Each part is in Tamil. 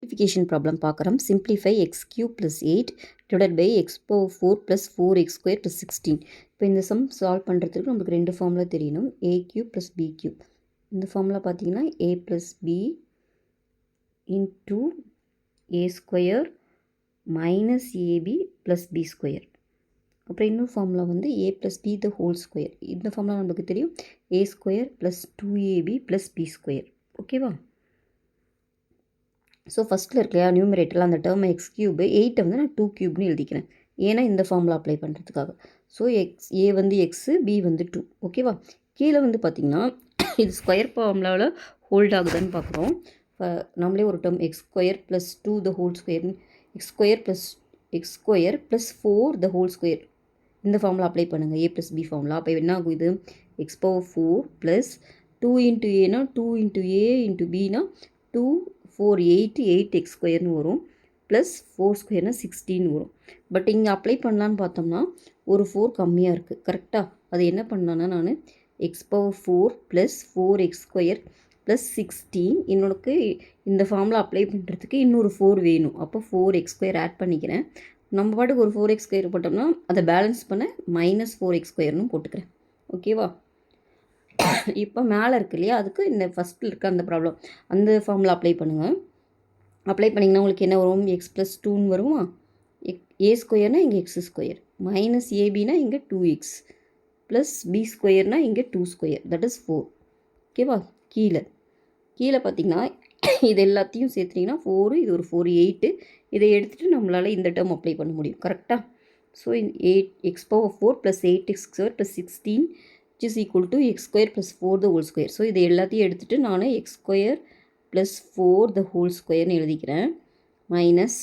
Simplification problem பார்க்குறோம். Simplify x cube plus 8 divided by x power 4 plus 4x square plus 16. இப்போ இந்த சம் சால்வ் பண்ணுறதுக்கு நமக்கு ரெண்டு ஃபார்முலா தெரியணும். a cube plus b cube. இந்த ஃபார்முலா பார்த்தீங்கன்னா a plus b into a square minus ab plus b square. அப்புறம் இன்னொரு ஃபார்முலா வந்து a plus b the whole square. இந்த ஃபார்முலா நமக்கு தெரியும் a square plus 2ab plus b square. ஓகேவா? ஸோ ஃபஸ்ட்டில் இருக்கு இல்லையா நியூமரேட்டரில் அந்த டேர்ம் எக்ஸ் கியூபு 8 வந்து நான் 2 கியூப்னு எழுதிக்கிறேன். ஏன்னா இந்த ஃபார்முலா அப்ளை பண்ணுறதுக்காக. ஸோ ஏ வந்து எக்ஸு பி வந்து 2. ஓகேவா? கீழே வந்து பார்த்திங்கன்னா இது ஸ்கொயர் ஃபார்முலாவில் ஹோல்ட் ஆகுதுன்னு பார்க்குறோம். நம்மளே ஒரு term X square plus 2 the whole square X square plus 4 the whole square இந்த ஃபார்முலா அப்ளை பண்ணுங்கள். ஏ ப்ளஸ் பி ஃபார்முலா. அப்போ என்ன ஆகும்? இது எக்ஸ் பவர் 4 ப்ளஸ் 2 இன்ட்டு ஏனா 2 into A into Bina 2 4 8 X ஸ்கொயர்னு வரும். ப்ளஸ் 4 ஸ்கொயர்னா 16 வரும். பட் இங்கே அப்ளை பண்ணலான்னு பார்த்தோம்னா ஒரு 4 கம்மியாக இருக்குது. கரெக்டாக அது என்ன பண்ணலான்னா நான் X power 4 plus 4 X square plus 16 என்னோடக்கு இந்த ஃபார்முலா அப்ளை பண்ணுறதுக்கு இன்னொரு 4 வேணும். அப்போ 4 எக்ஸ் ஸ்கொயர் ஆட் பண்ணிக்கிறேன். நம்ம பாட்டுக்கு ஒரு 4 எக்ஸ் ஸ்கொயர் போட்டோம்னா அதை பேலன்ஸ் பண்ண மைனஸ் 4 எக்ஸ் ஸ்கொயர்னு போட்டுக்கிறேன். ஓகேவா? இப்போ மேலே இருக்கு இல்லையா, அதுக்கு இந்த ஃபஸ்ட்டில் இருக்க அந்த ப்ராப்ளம் அந்த ஃபார்முலா அப்ளை பண்ணுங்கள். அப்ளை பண்ணிங்கன்னா உங்களுக்கு என்ன வரும்? எக்ஸ் ப்ளஸ் 2ன்னு வருமா? ஏ ஸ்கொயர்னால் இங்கே எக்ஸ் ஸ்கொயர் மைனஸ் ஏபினா இங்கே 2x ப்ளஸ் பி ஸ்கொயர்னால் இங்கே 2 ஸ்கொயர் தட் இஸ் 4. ஓகேவா? கீழே பார்த்திங்கன்னா இது எல்லாத்தையும் சேர்த்துட்டிங்கன்னா 4 இது ஒரு 4 8 இதை எடுத்துகிட்டு நம்மளால் இந்த டேர்ம் அப்ளை பண்ண முடியும். கரெக்டாக? So 8 X power 4 plus 8x square plus 16 which is equal to x square plus 4 the whole square. So இதை எல்லாத்தையும் எடுத்துகிட்டு நான் x square plus 4 the whole squareன்னு எழுதிக்கிறேன். மைனஸ்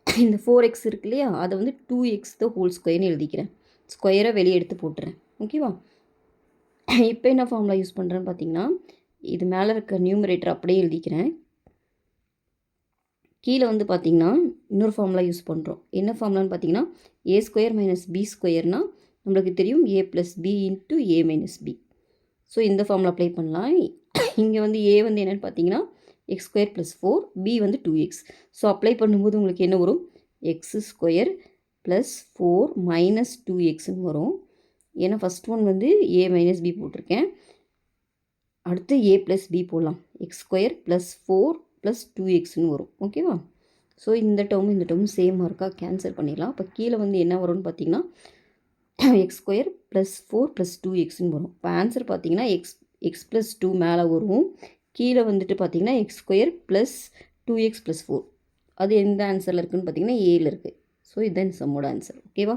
இந்த 4x இருக்கு இல்லையா, அதை வந்து 2x the whole squareன்னு எழுதிக்கிறேன். ஸ்கொயரை வெளியே எடுத்து போட்டுறேன். ஓகேவா? இப்போ என்ன ஃபார்முலா யூஸ் பண்ணுறேன்னு பார்த்தீங்கன்னா இது மேலே இருக்க நியூமரேட்டர் அப்படியே எழுதிக்கிறேன். கீழே வந்து பார்த்திங்கன்னா இன்னொரு ஃபார்முலா யூஸ் பண்ணுறோம். என்ன ஃபார்முலான்னு பார்த்தீங்கன்னா ஏ ஸ்கொயர் மைனஸ் பி ஸ்கொயர்னால் நம்மளுக்கு தெரியும் ஏ ப்ளஸ் பி இன்ட்டு ஏ மைனஸ் பி. ஸோ இந்த ஃபார்முலா அப்ளை பண்ணலாம். இங்கே வந்து ஏ வந்து என்னென்னு பார்த்தீங்கன்னா எக்ஸ் ஸ்கொயர் ப்ளஸ் 4 பி வந்து 2x. ஸோ அப்ளை பண்ணும்போது உங்களுக்கு என்ன வரும்? எக்ஸ் ஸ்கொயர் ப்ளஸ் 4 மைனஸ் 2xன்னு வரும். ஏன்னா ஃபஸ்ட் ஒன் வந்து ஏ மைனஸ் பி போட்டிருக்கேன். அடுத்து ஏ ப்ளஸ் பி போடலாம். எக்ஸ் ஸ்கொயர் ப்ளஸ் 4 ப்ளஸ் 2xன்னு வரும். ஓகேவா? ஸோ இந்த டேர்மும் சேமாக இருக்கா, கேன்சல் பண்ணிடலாம். அப்போ கீழே வந்து என்ன வரும்னு பார்த்தீங்கன்னா எக்ஸ் ஸ்கொயர் ப்ளஸ் 4 ப்ளஸ் 2xன்னு வரும். இப்போ ஆன்சர் பார்த்தீங்கன்னா எக்ஸ் ப்ளஸ் 2 மேலே வரும். கீழே வந்துட்டு பார்த்தீங்கன்னா X square plus 2x plus 4. அது எந்த ஆன்சரில் இருக்குதுன்னு பார்த்தீங்கன்னா ஏல இருக்குது. ஸோ இதுதான் சம்மோட ஆன்சர். ஓகேவா?